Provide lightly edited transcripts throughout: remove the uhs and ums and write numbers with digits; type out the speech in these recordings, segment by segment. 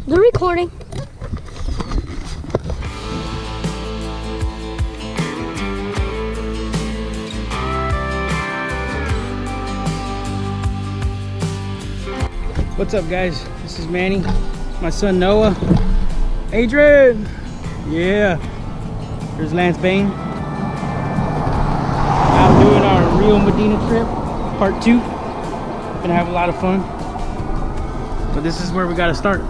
The recording. What's up, guys? This is Manny, my son Noah, Adrian. Yeah, here's Lance Bain. Out doing our Rio Medina trip, part 2. Gonna have a lot of fun, but this is where we gotta start.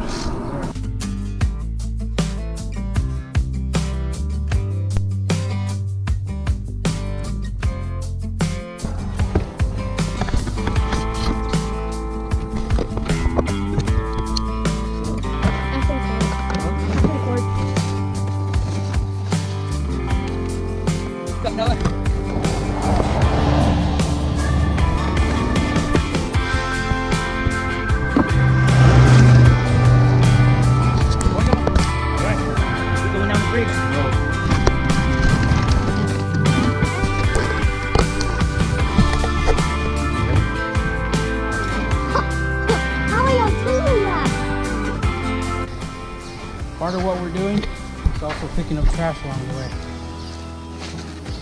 Part of what we're doing is also picking up trash along the way.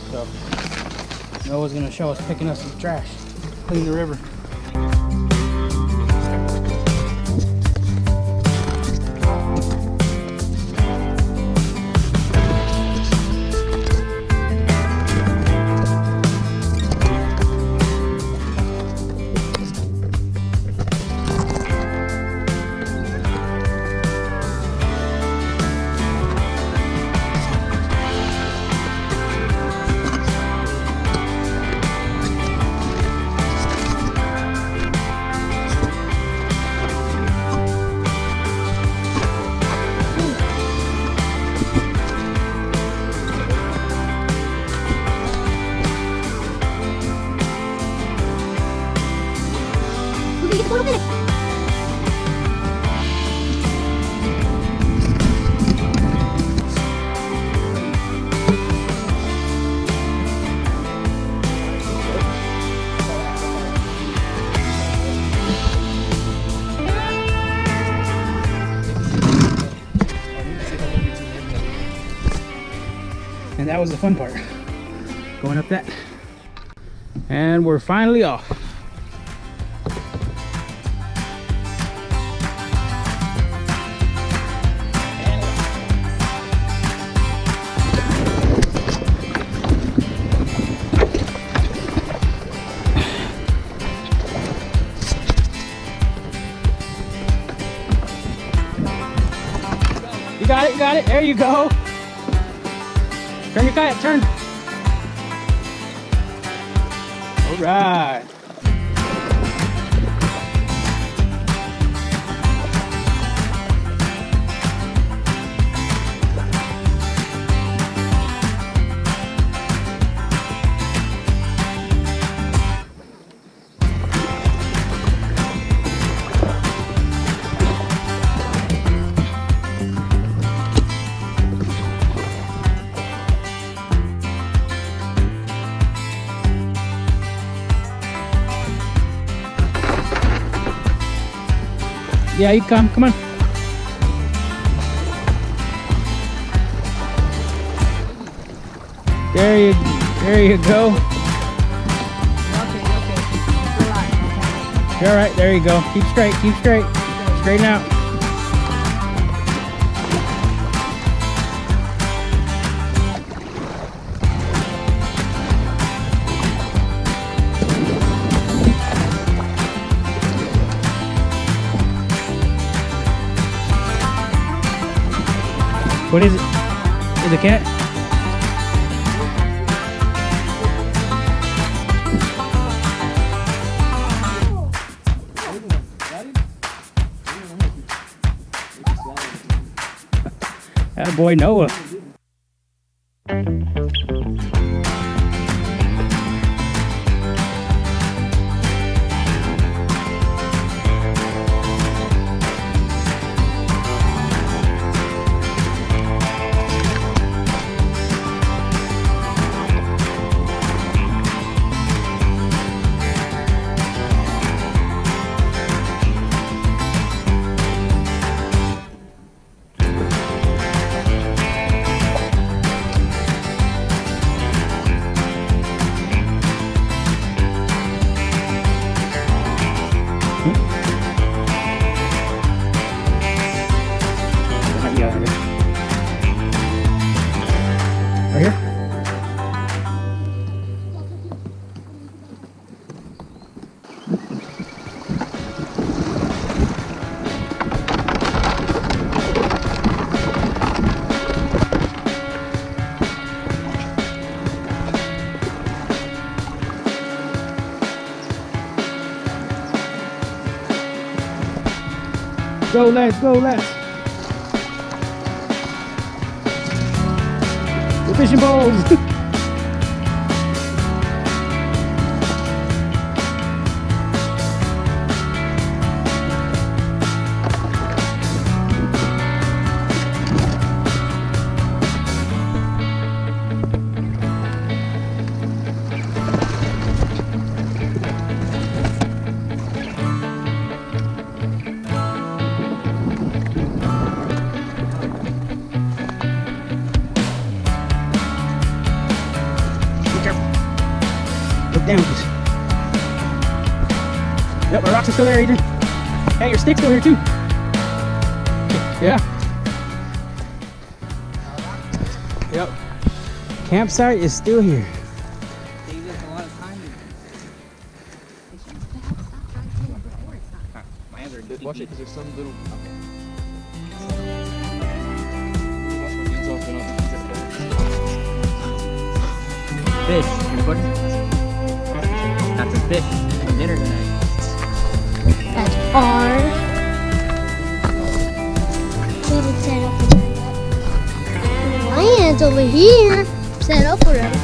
So Noah's gonna show us picking up some trash, clean the river. And that was the fun part, going up that. And we're finally off. You got it, there you go. Turn your kayak, turn. All right. Yeah, you come on. There you go. Okay. All right, there you go. Keep straight. Straighten out. What is it? Is it a cat? Attaboy Noah. Yeah, right here. Go, lads, go, lads. The fishing poles. Look down. Yep, our rocks are still there, Adrian. Hey, your stick's still here too. Yeah. Yep. Campsite is still here. Saves us a lot of time. My hands are dirty. Watch it, because there's some little. Fish. You're putting? That's a fish for dinner tonight. That's hard. Little set up. My hand's over here. Set up already.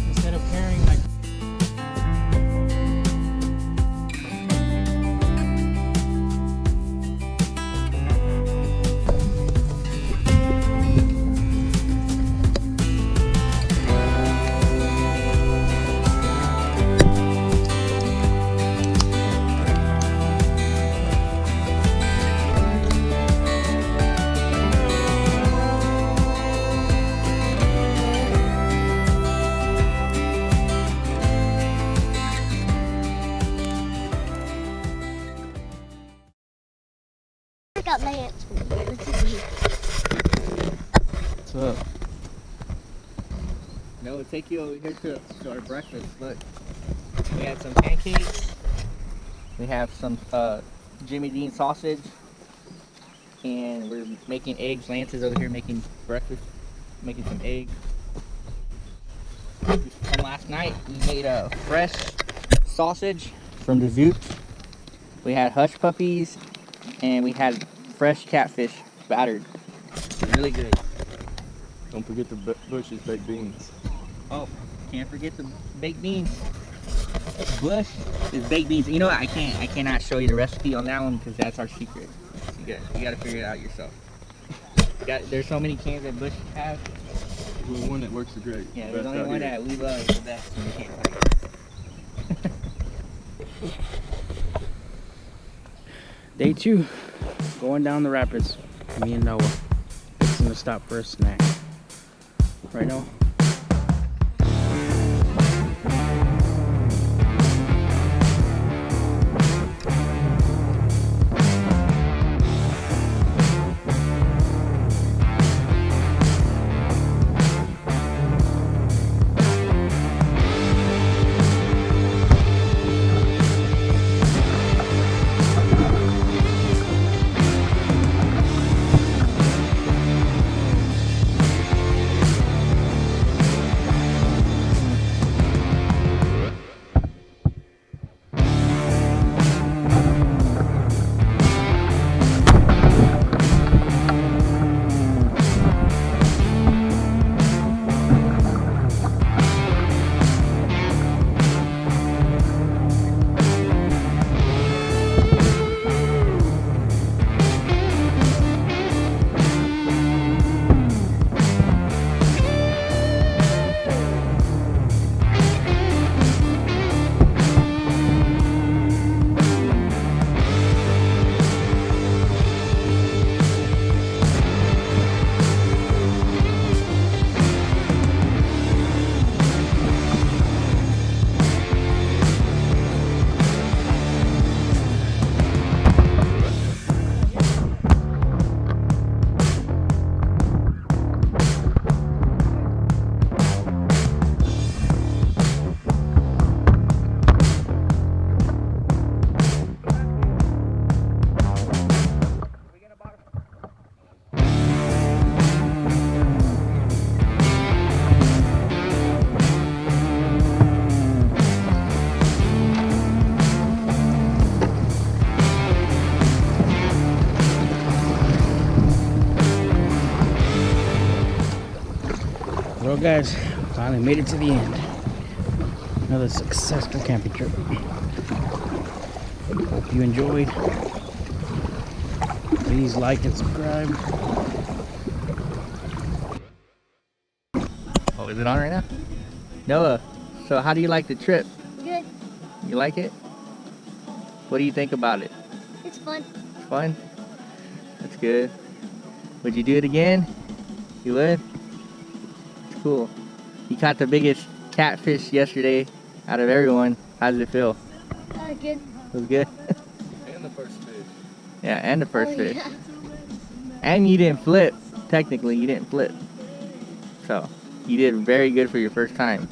Instead of carrying like I got my hands full. Let's see. What's up? No, we'll take you over here to our breakfast. Look. We had some pancakes. We have some Jimmy Dean sausage. And we're making eggs. Lance is over here making breakfast. Making some eggs. From last night, we made a fresh sausage from the Zoot. We had hush puppies. And we had fresh catfish battered. Really good. Don't forget the Bush's baked beans. Oh, can't forget the baked beans. Bush is baked beans. You know what? I cannot show you the recipe on that one because that's our secret. You gotta figure it out yourself. There's so many cans that Bush has. Well, the one that works great. Yeah, there's Best only out one here. that we love the best and we can't find. Day 2, going down the rapids. Me and Noah. Fixing to stop for a snack. Right, Noah? Well, guys, finally made it to the end. Another successful camping trip. Hope you enjoyed. Please like and subscribe. Oh, is it on right now? Noah, so how do you like the trip? Good. You like it? What do you think about it? It's fun. It's fun? That's good. Would you do it again? You would? It's cool. You caught the biggest catfish yesterday out of everyone. How did it feel? Good. It was good? And the first fish. Yeah, and the first fish. Yeah. And you didn't flip. Technically, you didn't flip. So, you did very good for your first time.